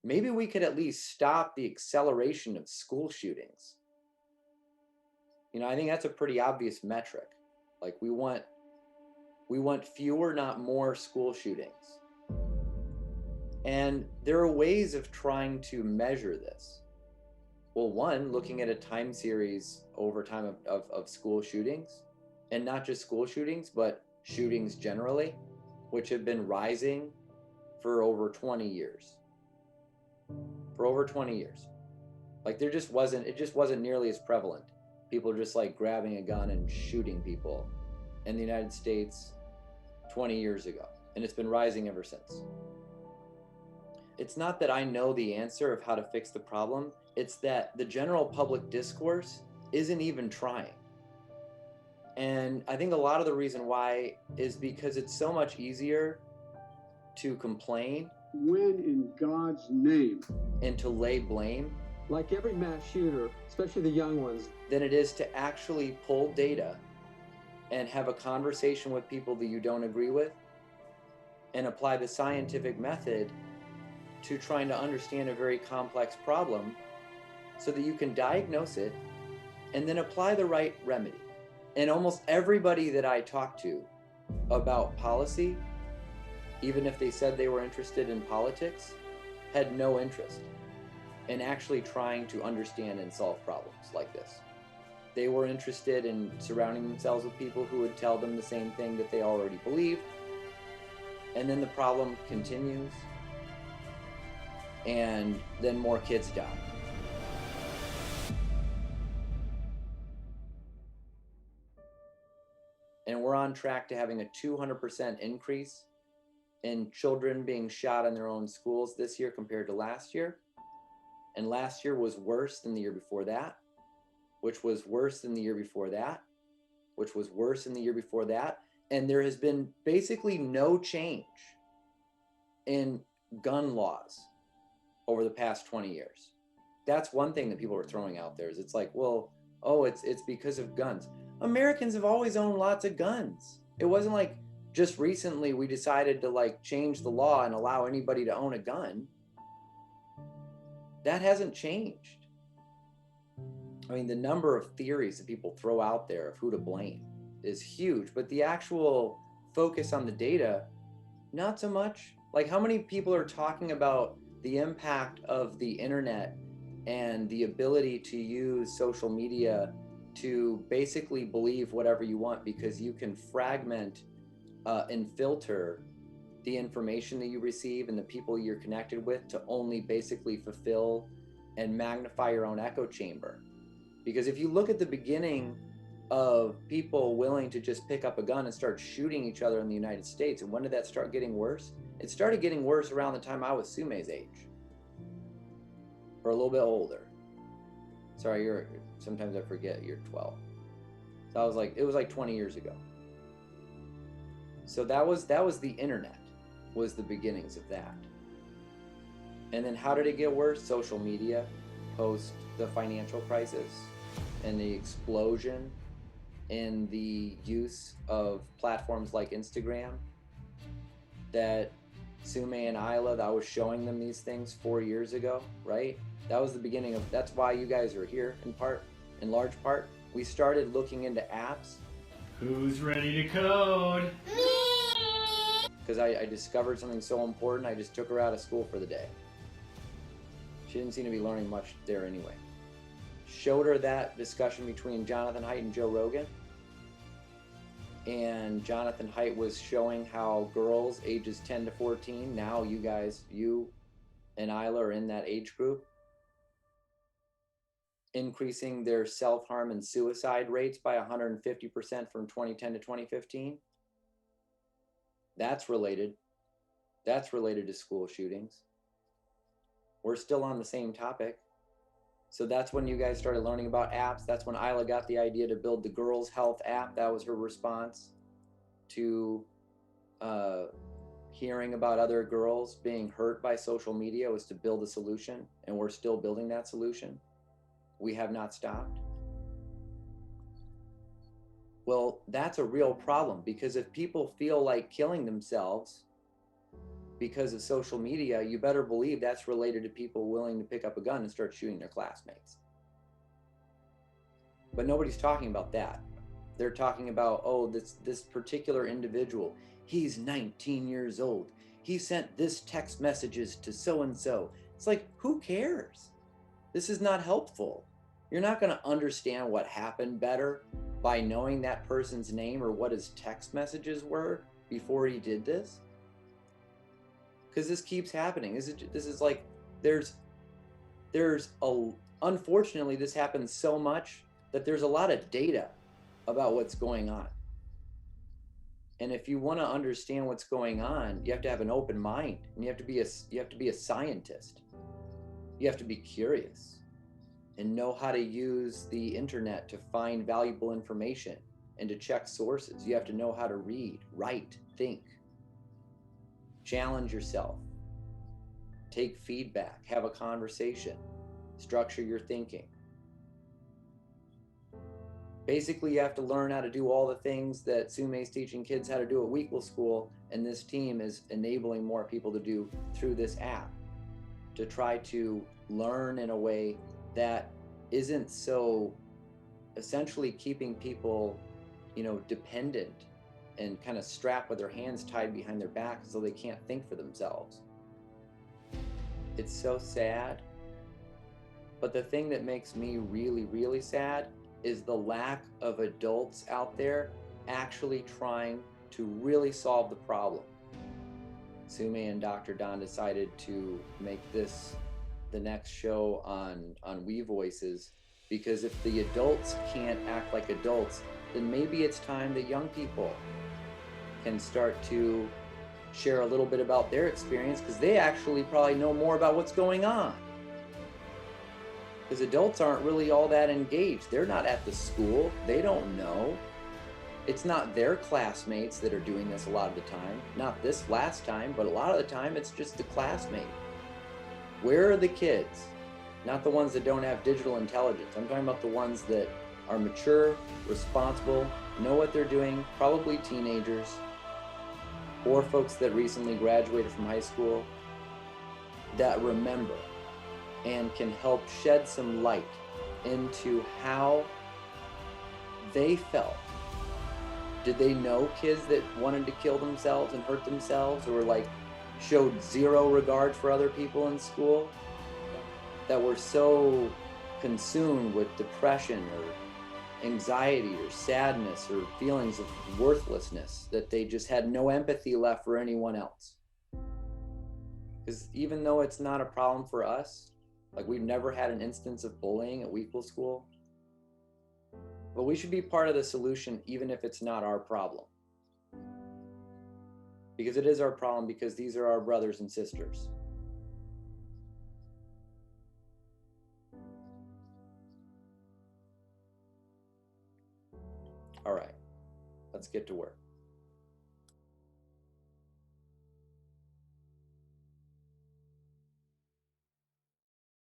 maybe we could at least stop the acceleration of school shootings. I think that's a pretty obvious metric. Like we want fewer, not more school shootings. And there are ways of trying to measure this. Well, one, looking at a time series over time of school shootings, and not just school shootings, but shootings generally, which have been rising for over 20 years. For over 20 years. Like it just wasn't nearly as prevalent. People just like grabbing a gun and shooting people in the United States 20 years ago. And it's been rising ever since. It's not that I know the answer of how to fix the problem. It's that the general public discourse isn't even trying. And I think a lot of the reason why is because it's so much easier to complain. When in God's name? And to lay blame. Like every mass shooter, especially the young ones. Than it is to actually pull data and have a conversation with people that you don't agree with and apply the scientific method to trying to understand a very complex problem so that you can diagnose it and then apply the right remedy. And almost everybody that I talk to about policy, even if they said they were interested in politics, had no interest in actually trying to understand and solve problems like this. They were interested in surrounding themselves with people who would tell them the same thing that they already believed. And then the problem continues. And then more kids die. And we're on track to having a 200% increase in children being shot in their own schools this year compared to last year. And last year was worse than the year before that, which was worse than the year before that, which was worse than the year before that. And there has been basically no change in gun laws over the past 20 years. That's one thing that people are throwing out there is it's like, well, it's because of guns. Americans have always owned lots of guns. It wasn't like just recently we decided to like change the law and allow anybody to own a gun. That hasn't changed. I mean, the number of theories that people throw out there of who to blame is huge, but the actual focus on the data, not so much. Like how many people are talking about the impact of the internet and the ability to use social media to basically believe whatever you want because you can fragment and filter the information that you receive and the people you're connected with to only basically fulfill and magnify your own echo chamber. Because if you look at the beginning of people willing to just pick up a gun and start shooting each other in the United States, and when did that start getting worse? It started getting worse around the time I was Sumay's age, or a little bit older. Sorry, sometimes I forget you're 12. So it was like 20 years ago. So that was the internet, was the beginnings of that. And then how did it get worse? Social media, post the financial crisis and the explosion in the use of platforms like Instagram, that Sumay and Isla, that I was showing them these things 4 years ago, right? That was the beginning of, that's why you guys are here in large part. We started looking into apps. Who's ready to code? Because I discovered something so important, I just took her out of school for the day. She didn't seem to be learning much there anyway. Showed her that discussion between Jonathan Haidt and Joe Rogan. And Jonathan Haidt was showing how girls ages 10 to 14, now you and Isla are in that age group, increasing their self-harm and suicide rates by 150% from 2010 to 2015. That's related to school shootings. We're still on the same topic. So that's when you guys started learning about apps. That's when Isla got the idea to build the Girls Health app. That was her response to hearing about other girls being hurt by social media, was to build a solution. And we're still building that solution. We have not stopped. Well, that's a real problem, because if people feel like killing themselves, because of social media, you better believe that's related to people willing to pick up a gun and start shooting their classmates. But nobody's talking about that. They're talking about, oh, this particular individual, he's 19 years old. He sent this text messages to so-and-so. It's like, who cares? This is not helpful. You're not going to understand what happened better by knowing that person's name or what his text messages were before he did this. Because this keeps happening. This is like, unfortunately, this happens so much that there's a lot of data about what's going on. And if you want to understand what's going on, you have to have an open mind, and you have to be a scientist. You have to be curious and know how to use the internet to find valuable information and to check sources. You have to know how to read, write, think, challenge yourself, take feedback, have a conversation, structure your thinking. Basically, you have to learn how to do all the things that Sumay's teaching kids how to do at WEquil.School, and this team is enabling more people to do through this app, to try to learn in a way that isn't so essentially keeping people, dependent and kind of strapped with their hands tied behind their back so they can't think for themselves. It's so sad. But the thing that makes me really, really sad is the lack of adults out there actually trying to really solve the problem. Sumay and Dr. Don decided to make this the next show on WeVoices, because if the adults can't act like adults, then maybe it's time that young people can start to share a little bit about their experience, because they actually probably know more about what's going on. Because adults aren't really all that engaged. They're not at the school. They don't know. It's not their classmates that are doing this a lot of the time. Not this last time, but a lot of the time it's just the classmate. Where are the kids? Not the ones that don't have digital intelligence. I'm talking about the ones that are mature, responsible, know what they're doing, probably teenagers, or folks that recently graduated from high school, that remember and can help shed some light into how they felt. Did they know kids that wanted to kill themselves and hurt themselves, or showed zero regard for other people in school, that were so consumed with depression or anxiety or sadness or feelings of worthlessness that they just had no empathy left for anyone else? Because even though it's not a problem for us, we've never had an instance of bullying at WEquil.School, but we should be part of the solution even if it's not our problem. Because it is our problem, because these are our brothers and sisters. All right, let's get to work.